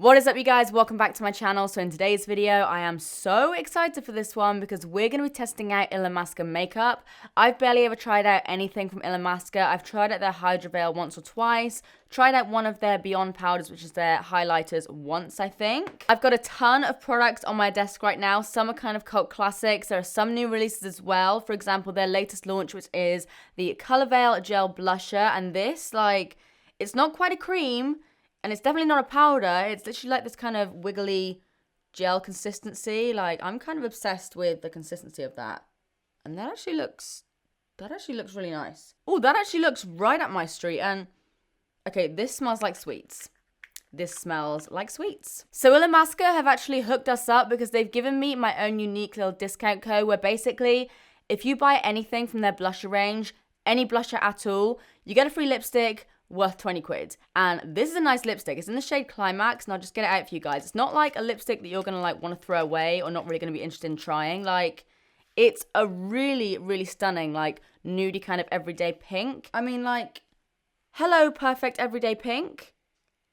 What is up, you guys? Welcome back to my channel. So in today's video, I am so excited for this one because we're going to be testing out Illamasqua makeup. I've barely ever tried out anything from Illamasqua. I've tried out their Hydra veil once or twice, tried out one of their Beyond powders, which is their highlighters, once, I think. I've got a ton of products on my desk right now. Some are kind of cult classics. There are some new releases as well. For example, their latest launch, which is the Color Veil Gel Blusher. And this, like, it's not quite a cream. And it's definitely not a powder. It's literally like this kind of wiggly gel consistency. Like, I'm kind of obsessed with the consistency of that. And that actually looks really nice. Oh, that actually looks right up my street. And, okay, this smells like sweets. This smells like sweets. So Illamasqua have actually hooked us up because they've given me my own unique little discount code where basically, if you buy anything from their blusher range, any blusher at all, you get a free lipstick worth 20 quid. And this is a nice lipstick. It's in the shade CLIMAX, and I'll just get it out for you guys. It's not like a lipstick that you're gonna like want to throw away or not really gonna be interested in trying. Like, it's a really, really stunning, like, nudie kind of everyday pink. I mean, like, hello, perfect everyday pink.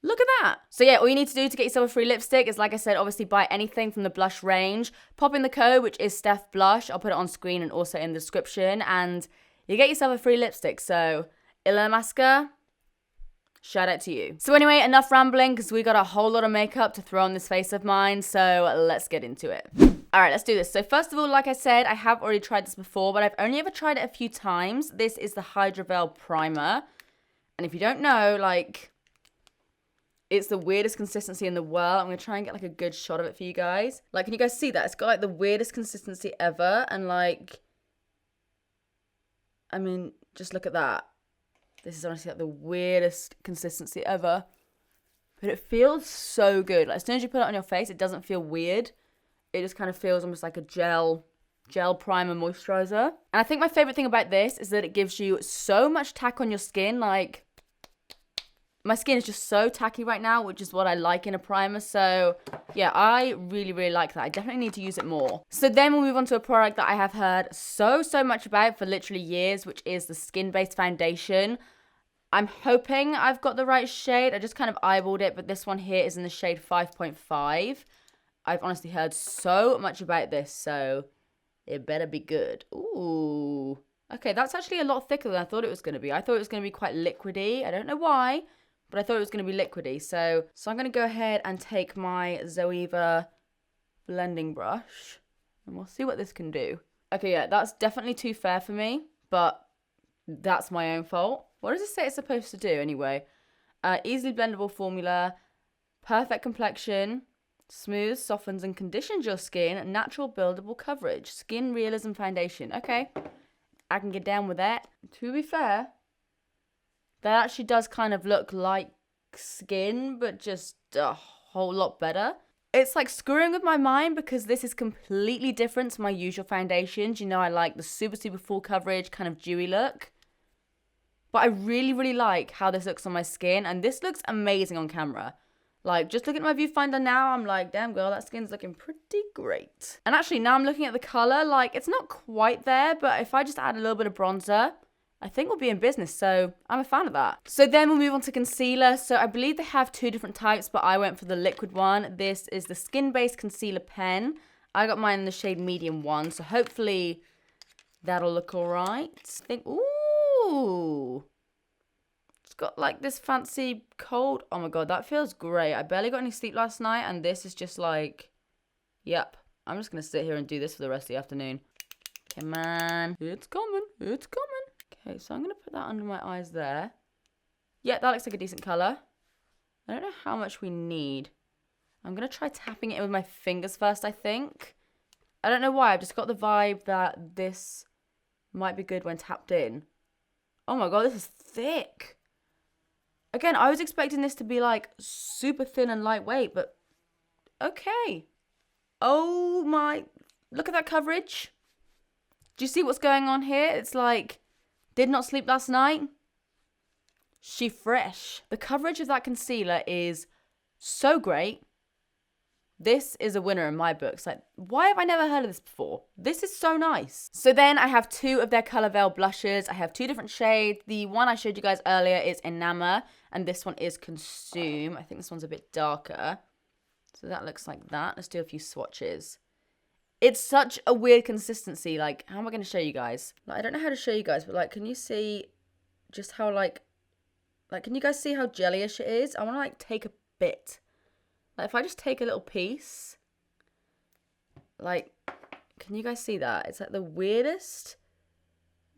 Look at that. So yeah, all you need to do to get yourself a free lipstick is, like I said, obviously buy anything from the blush range. Pop in the code, which is Steph Blush. I'll put it on screen and also in the description, and you get yourself a free lipstick. So Illamasqua, shout out to you. So anyway, enough rambling because we got a whole lot of makeup to throw on this face of mine. So let's get into it. All right, let's do this. So first of all, like I said, I have already tried this before, but I've only ever tried it a few times. This is the Hydra Veil Primer. And if you don't know, like, it's the weirdest consistency in the world. I'm going to try and get like a good shot of it for you guys. Like, can you guys see that? It's got like the weirdest consistency ever. And like, I mean, just look at that. This is honestly like the weirdest consistency ever. But it feels so good. Like, as soon as you put it on your face, it doesn't feel weird. It just kind of feels almost like a gel primer moisturizer. And I think my favorite thing about this is that it gives you so much tack on your skin. Like, my skin is just so tacky right now, which is what I like in a primer. So yeah, I really, really like that. I definitely need to use it more. So then we'll move on to a product that I have heard so much about for literally years, which is the skin-based foundation. I'm hoping I've got the right shade. I just kind of eyeballed it, but this one here is in the shade 5.5. I've honestly heard so much about this, so it better be good. Ooh. Okay, that's actually a lot thicker than I thought it was going to be. I thought it was going to be quite liquidy. I don't know why, but I thought it was going to be liquidy. So I'm going to go ahead and take my Zoeva blending brush, and we'll see what this can do. Okay, yeah, that's definitely too fair for me, but that's my own fault. What does it say it's supposed to do anyway? Easily blendable formula, perfect complexion, smooths, softens and conditions your skin, natural buildable coverage, skin realism foundation. Okay, I can get down with that. To be fair, that actually does kind of look like skin, but just a whole lot better. It's like screwing with my mind because this is completely different to my usual foundations. You know, I like the super full coverage, kind of dewy look. But I really, really like how this looks on my skin. And this looks amazing on camera. Like, just looking at my viewfinder now, I'm like, damn girl, that skin's looking pretty great. And actually, now I'm looking at the color, like, it's not quite there. But if I just add a little bit of bronzer, I think we'll be in business. So I'm a fan of that. So then we'll move on to concealer. So I believe they have two different types, but I went for the liquid one. This is the skin-based concealer pen. I got mine in the shade medium 1. So hopefully that'll look all right. Ooh. It's got like this fancy cold. Oh my god, that feels great. I barely got any sleep last night, and this is just like, yep. I'm just going to sit here and do this for the rest of the afternoon. Come on. It's coming. It's coming. Okay, so I'm going to put that under my eyes there. Yeah, that looks like a decent colour. I don't know how much we need. I'm going to try tapping it with my fingers first, I think. I don't know why. I've just got the vibe that this might be good when tapped in. Oh my god, this is thick. Again, I was expecting this to be like super thin and lightweight, but okay. Oh my, look at that coverage. Do you see what's going on here? It's like, did not sleep last night. She fresh. The coverage of that concealer is so great. This is a winner in my books. Like, why have I never heard of this before? This is so nice. So then I have two of their Color Veil blushes. I have two different shades. The one I showed you guys earlier is Enamor, and this one is Consume. I think this one's a bit darker. So that looks like that. Let's do a few swatches. It's such a weird consistency. Like, how am I going to show you guys? Like, I don't know how to show you guys, but like, can you see just how like, can you guys see how jellyish it is? I want to like take a bit. Like, if I just take a little piece, like, can you guys see that? It's like the weirdest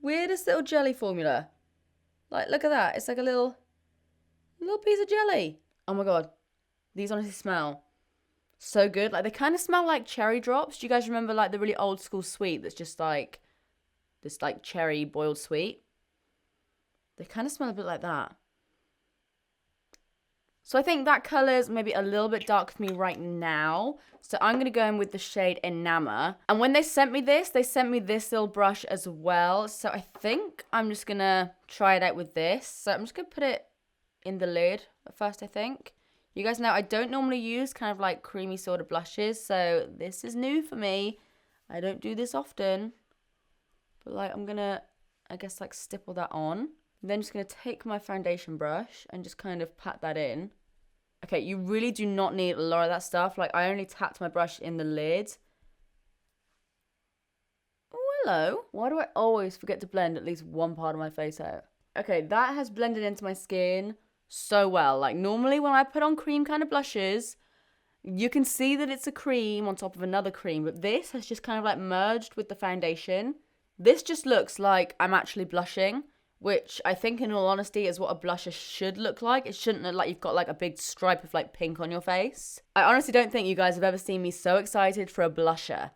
little jelly formula. Like, look at that. It's like a little piece of jelly. Oh my God. These honestly smell so good. Like, they kind of smell like cherry drops. Do you guys remember like the really old school sweet that's just like this like cherry boiled sweet? They kind of smell a bit like that. So I think that colour is maybe a little bit dark for me right now. So I'm going to go in with the shade Enamor. And when they sent me this little brush as well. So I think I'm just going to try it out with this. So I'm just going to put it in the lid at first, I think. You guys know I don't normally use kind of like creamy sort of blushes. So this is new for me. I don't do this often. But like I'm going to, I guess, like stipple that on. Then just going to take my foundation brush and just kind of pat that in. Okay, you really do not need a lot of that stuff. Like, I only tapped my brush in the lid. Oh, hello. Why do I always forget to blend at least one part of my face out? Okay, that has blended into my skin so well. Like, normally when I put on cream kind of blushes, you can see that it's a cream on top of another cream. But this has just kind of like merged with the foundation. This just looks like I'm actually blushing, which I think in all honesty is what a blusher should look like. It shouldn't look like you've got like a big stripe of like pink on your face. I honestly don't think you guys have ever seen me so excited for a blusher.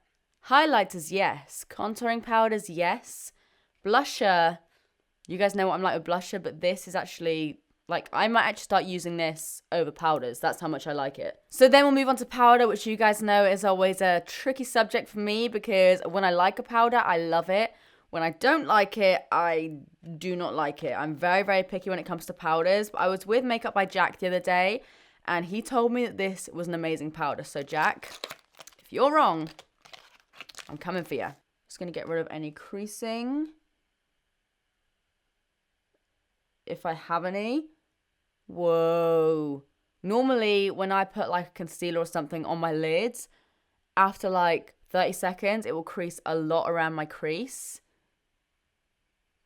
Highlighters, yes. Contouring powders, yes. Blusher, you guys know what I'm like with blusher, but this is actually, like, I might actually start using this over powders. That's how much I like it. So then we'll move on to powder, which you guys know is always a tricky subject for me because when I like a powder, I love it. When I don't like it, I do not like it. I'm very, very picky when it comes to powders. But I was with Makeup by Jack the other day, and he told me that this was an amazing powder. So Jack, if you're wrong, I'm coming for you. Just going to get rid of any creasing, if I have any. Whoa. Normally, when I put like a concealer or something on my lids, after like 30 seconds, it will crease a lot around my crease.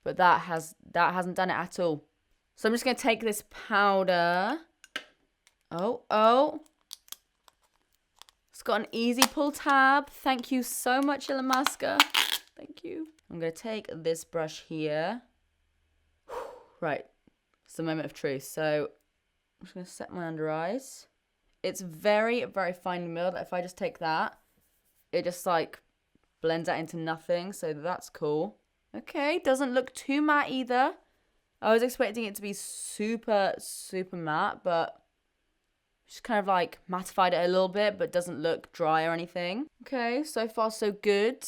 But that hasn't done it at all. So I'm just going to take this powder. Oh. It's got an easy pull tab. Thank you so much, Illamasqua. Thank you. I'm going to take this brush here. Right. It's the moment of truth. So I'm just going to set my under eyes. It's very, very finely milled. If I just take that, it just like blends that into nothing. So that's cool. Okay, doesn't look too matte either. I was expecting it to be super, super matte, but just kind of like mattified it a little bit, but doesn't look dry or anything. Okay, so far so good.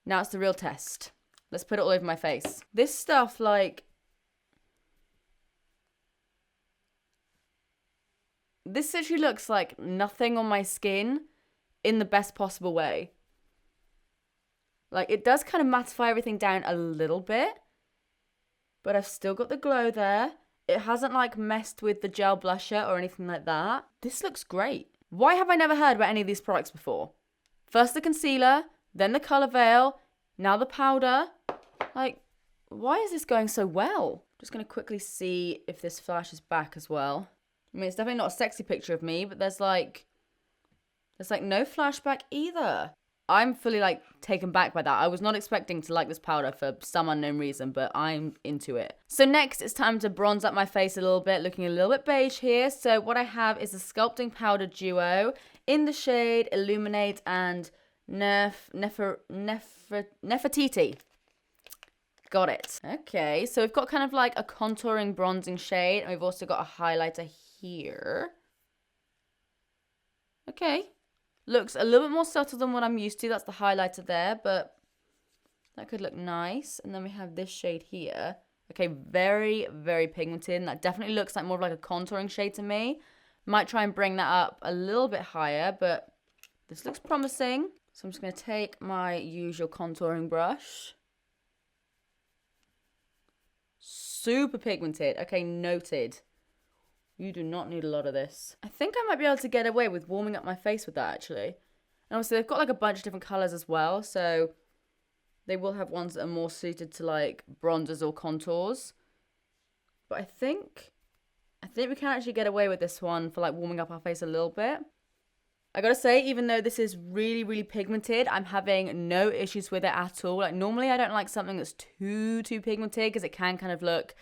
Now it's the real test. Let's put it all over my face. This stuff, like, this literally looks like nothing on my skin in the best possible way. Like, it does kind of mattify everything down a little bit, but I've still got the glow there. It hasn't, like, messed with the gel blusher or anything like that. This looks great. Why have I never heard about any of these products before? First the concealer, then the colour veil, now the powder. Like, why is this going so well? Just going to quickly see if this flashes back as well. I mean, it's definitely not a sexy picture of me, but there's like no flashback either. I'm fully like taken back by that. I was not expecting to like this powder for some unknown reason, but I'm into it. So next it's time to bronze up my face a little bit, looking a little bit beige here. So what I have is a Sculpting powder duo in the shade Illuminate and Nefertiti. Got it. Okay, so we've got kind of like a contouring bronzing shade, and we've also got a highlighter here. Okay. Looks a little bit more subtle than what I'm used to. That's the highlighter there, but that could look nice. And then we have this shade here. Okay, very, very pigmented. And that definitely looks like more of like a contouring shade to me. Might try and bring that up a little bit higher, but this looks promising. So I'm just going to take my usual contouring brush. Super pigmented. Okay, noted. You do not need a lot of this. I think I might be able to get away with warming up my face with that, actually. And obviously, they've got like a bunch of different colours as well. So they will have ones that are more suited to like bronzers or contours. But I think we can actually get away with this one for like warming up our face a little bit. I gotta say, even though this is really, really pigmented, I'm having no issues with it at all. Like normally I don't like something that's too pigmented because it can kind of look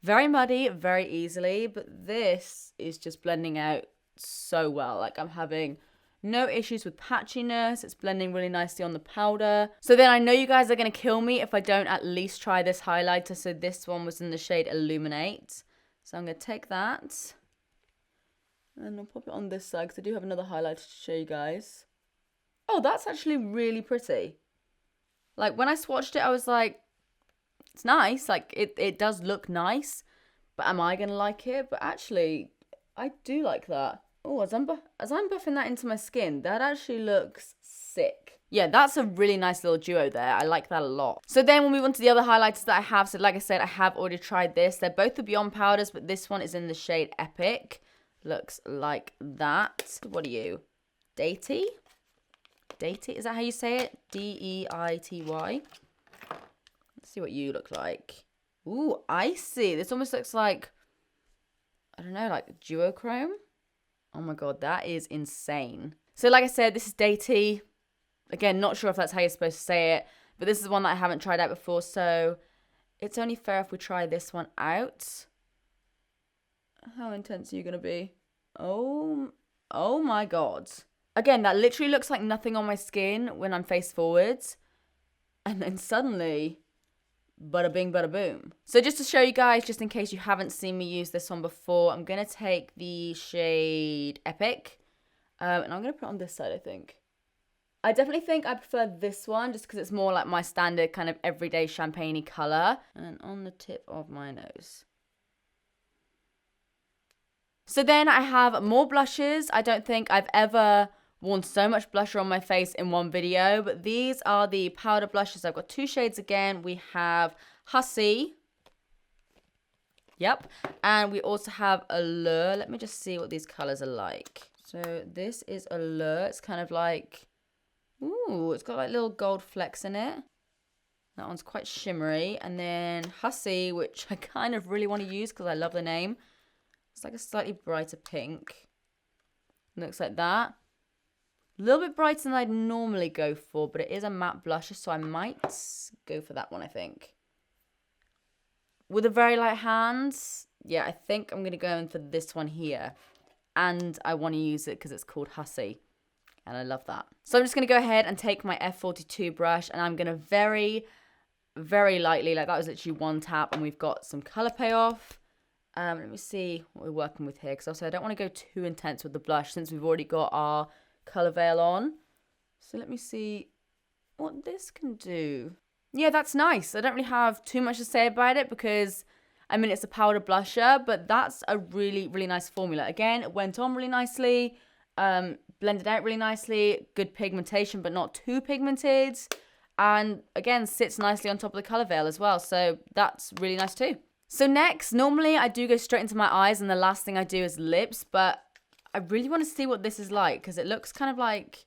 very muddy very easily. But this is just blending out so well. Like I'm having no issues with patchiness. It's blending really nicely on the powder. So then I know you guys are gonna kill me if I don't at least try this highlighter. So this one was in the shade Illuminate. So I'm gonna take that. And I'll pop it on this side because I do have another highlighter to show you guys. Oh, that's actually really pretty. Like, when I swatched it, I was like, it's nice. Like, it does look nice. But am I going to like it? But actually, I do like that. Oh, as I'm buffing that into my skin, that actually looks sick. Yeah, that's a really nice little duo there. I like that a lot. So then we'll move on to the other highlighters that I have. So like I said, I have already tried this. They're both the Beyond powders, but this one is in the shade Epic. Looks like that. What are you? Deity? Deity? Is that how you say it? D-E-I-T-Y. Let's see what you look like. Ooh, icy. This almost looks like, I don't know, like duochrome. Oh my god, that is insane. So like I said, this is Deity. Again, not sure if that's how you're supposed to say it, but this is one that I haven't tried out before, so it's only fair if we try this one out. How intense are you going to be? Oh my god. Again, that literally looks like nothing on my skin when I'm face forwards. And then suddenly, bada bing, bada boom. So just to show you guys, just in case you haven't seen me use this one before, I'm going to take the shade Epic. And I'm going to put it on this side, I think. I definitely think I prefer this one just because it's more like my standard kind of everyday champagne-y colour. And on the tip of my nose. So then I have more blushes. I don't think I've ever worn so much blusher on my face in one video, but these are the powder blushes. I've got two shades again. We have Hussy. Yep. And we also have Allure. Let me just see what these colors are like. So this is Allure. It's kind of like, ooh, it's got like little gold flecks in it. That one's quite shimmery. And then Hussy, which I kind of really want to use because I love the name. It's like a slightly brighter pink. Looks like that. A little bit brighter than I'd normally go for, but it is a matte blusher, so I might go for that one, I think. With a very light hand, yeah, I think I'm going to go in for this one here. And I want to use it because it's called Hussy. And I love that. So I'm just going to go ahead and take my F42 brush, and I'm going to very, very lightly, like that was literally one tap, and we've got some colour payoff. Let me see what we're working with here, because also I don't want to go too intense with the blush since we've already got our colour veil on. So let me see what this can do. Yeah, that's nice. I don't really have too much to say about it because, I mean, it's a powder blusher, but that's a really, really nice formula. Again, it went on really nicely, blended out really nicely, good pigmentation, but not too pigmented. And again, sits nicely on top of the colour veil as well. So that's really nice too. So next, normally I do go straight into my eyes and the last thing I do is lips, but I really want to see what this is like because it looks kind of like,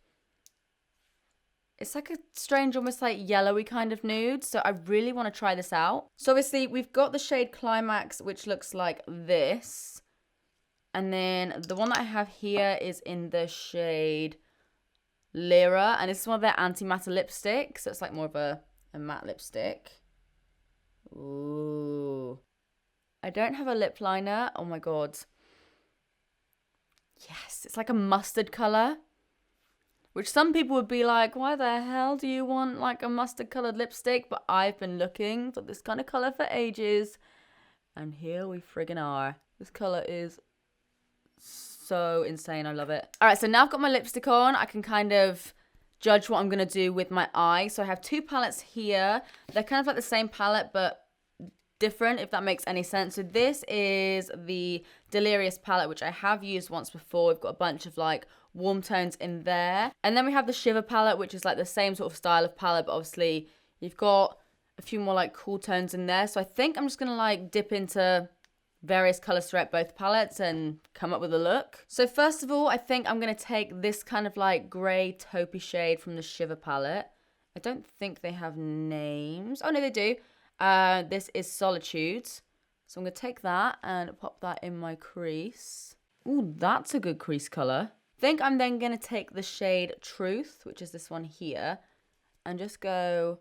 it's like a strange, almost like yellowy kind of nude. So I really want to try this out. So obviously we've got the shade Climax, which looks like this. And then the one that I have here is in the shade Lyra. And this is one of their Antimatter lipsticks. So it's like more of a matte lipstick. Ooh. I don't have a lip liner. Oh my god. Yes, it's like a mustard colour. Which some people would be like, why the hell do you want like a mustard coloured lipstick? But I've been looking for this kind of colour for ages. And here we friggin' are. This colour is so insane. I love it. Alright, so now I've got my lipstick on. I can kind of judge what I'm going to do with my eye. So I have two palettes here. They're kind of like the same palette, but different, if that makes any sense. So this is the Delirious palette, which I have used once before. We've got a bunch of like warm tones in there. And then we have the Shiver palette, which is like the same sort of style of palette, but obviously you've got a few more like cool tones in there. So I think I'm just going to like dip into various colors throughout both palettes and come up with a look. So first of all, I think I'm going to take this kind of like grey taupey shade from the Shiver palette. I don't think they have names. Oh no, they do. This is Solitudes. So I'm going to take that and pop that in my crease. Ooh, that's a good crease color. I think I'm then going to take the shade Truth, which is this one here, and just go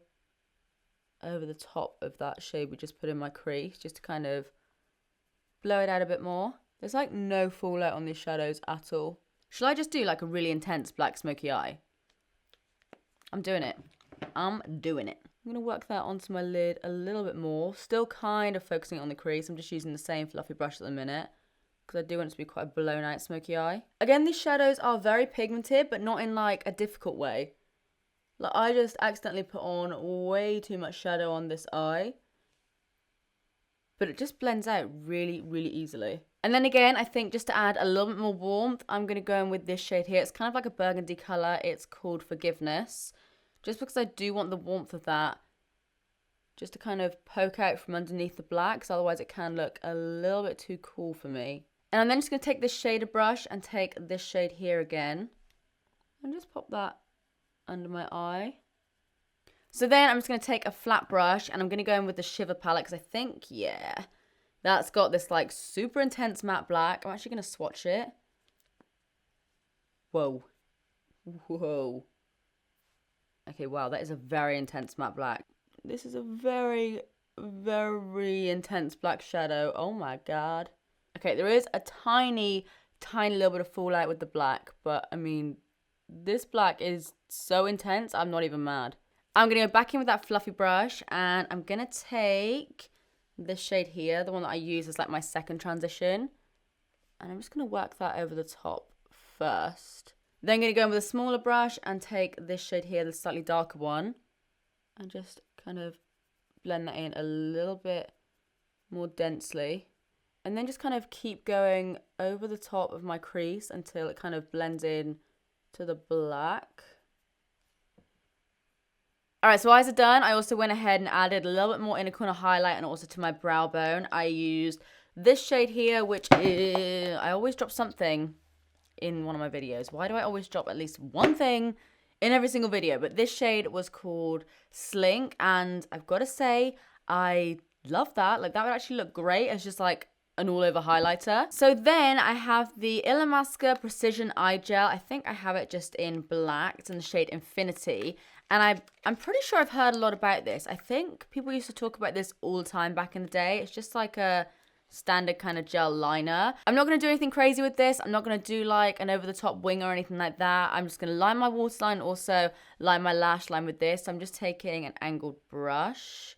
over the top of that shade we just put in my crease, just to kind of blow it out a bit more. There's like no fallout on these shadows at all. Shall I just do like a really intense black smoky eye? I'm doing it. I'm doing it. I'm going to work that onto my lid a little bit more. Still kind of focusing on the crease. I'm just using the same fluffy brush at the minute, because I do want it to be quite a blown out smoky eye. Again, these shadows are very pigmented, but not in like a difficult way. Like, I just accidentally put on way too much shadow on this eye, but it just blends out really, really easily. And then again, I think just to add a little bit more warmth, I'm going to go in with this shade here. It's kind of like a burgundy colour. It's called Forgiveness. Just because I do want the warmth of that, just to kind of poke out from underneath the black, because otherwise it can look a little bit too cool for me. And I'm then just going to take this shader brush and take this shade here again, and just pop that under my eye. So then I'm just going to take a flat brush and I'm going to go in with the Shiver palette, because I think, yeah, that's got this like super intense matte black. I'm actually going to swatch it. Whoa. Whoa. Okay, wow, that is a very intense matte black. This is a very, very intense black shadow. Oh my god. Okay, there is a tiny, tiny little bit of fallout with the black, but I mean, this black is so intense, I'm not even mad. I'm going to go back in with that fluffy brush, and I'm going to take this shade here, the one that I use as like my second transition, and I'm just going to work that over the top first. Then I'm going to go in with a smaller brush and take this shade here, the slightly darker one, and just kind of blend that in a little bit more densely. And then just kind of keep going over the top of my crease until it kind of blends in to the black. Alright, so eyes are done. I also went ahead and added a little bit more inner corner highlight and also to my brow bone. I used this shade here, which is... I always drop something in one of my videos. Why do I always drop at least one thing in every single video? But this shade was called Slink, and I've got to say, I love that. Like, that would actually look great as just like an all-over highlighter. So then I have the Illamasqua Precision Eye Gel. I think I have it just in black. It's in the shade Infinity. And I'm pretty sure I've heard a lot about this. I think people used to talk about this all the time back in the day. It's just like a standard kind of gel liner. I'm not going to do anything crazy with this. I'm not going to do like an over-the-top wing or anything like that. I'm just going to line my waterline, also line my lash line with this. I'm just taking an angled brush.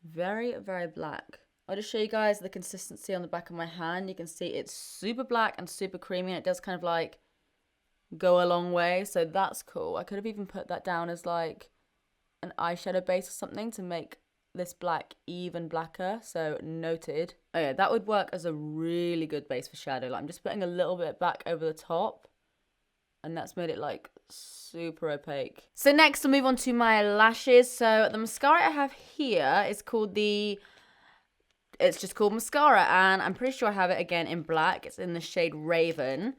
Very, very black. I'll just show you guys the consistency on the back of my hand. You can see it's super black and super creamy, and it does kind of like go a long way, so that's cool. I could have even put that down as like an eyeshadow base or something to make this black even blacker, so noted. Oh yeah, that would work as a really good base for shadow. Like, I'm just putting a little bit back over the top, and that's made it like super opaque. So next I'll move on to my lashes. So the mascara I have here is called it's just called Mascara, and I'm pretty sure I have it again in black. It's in the shade Raven.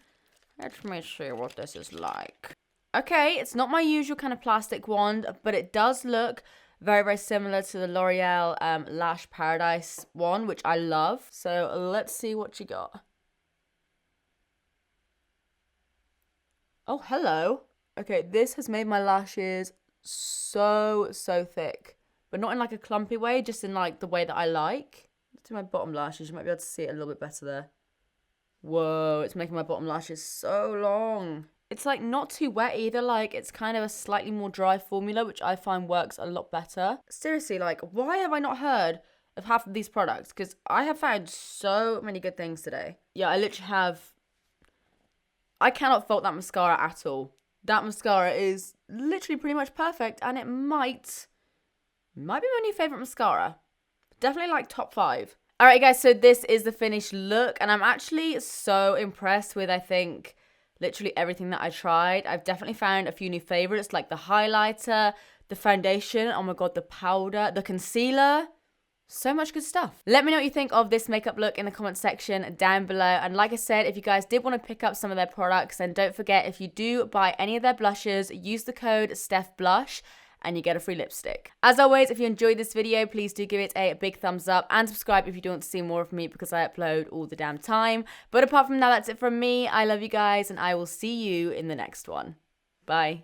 Let me see what this is like. Okay, it's not my usual kind of plastic wand, but it does look very, very similar to the L'Oreal Lash Paradise one, which I love. So let's see what you got. Oh, hello. Okay, this has made my lashes so, so thick. But not in like a clumpy way, just in like the way that I like. Let's do my bottom lashes. You might be able to see it a little bit better there. Whoa, it's making my bottom lashes so long. It's like not too wet either. Like, it's kind of a slightly more dry formula, which I find works a lot better. Seriously, like, why have I not heard of half of these products? Because I have found so many good things today. Yeah, I literally have... I cannot fault that mascara at all. That mascara is literally pretty much perfect, and it might be my new favourite mascara. Definitely like top 5. Alright guys, so this is the finished look, and I'm actually so impressed with, I think, literally everything that I tried. I've definitely found a few new favourites, like the highlighter, the foundation, oh my god, the powder, the concealer. So much good stuff. Let me know what you think of this makeup look in the comment section down below. And like I said, if you guys did want to pick up some of their products, then don't forget, if you do buy any of their blushes, use the code StephBlush and you get a free lipstick. As always, if you enjoyed this video, please do give it a big thumbs up and subscribe if you do want to see more of me, because I upload all the damn time. But apart from that, that's it from me. I love you guys and I will see you in the next one. Bye.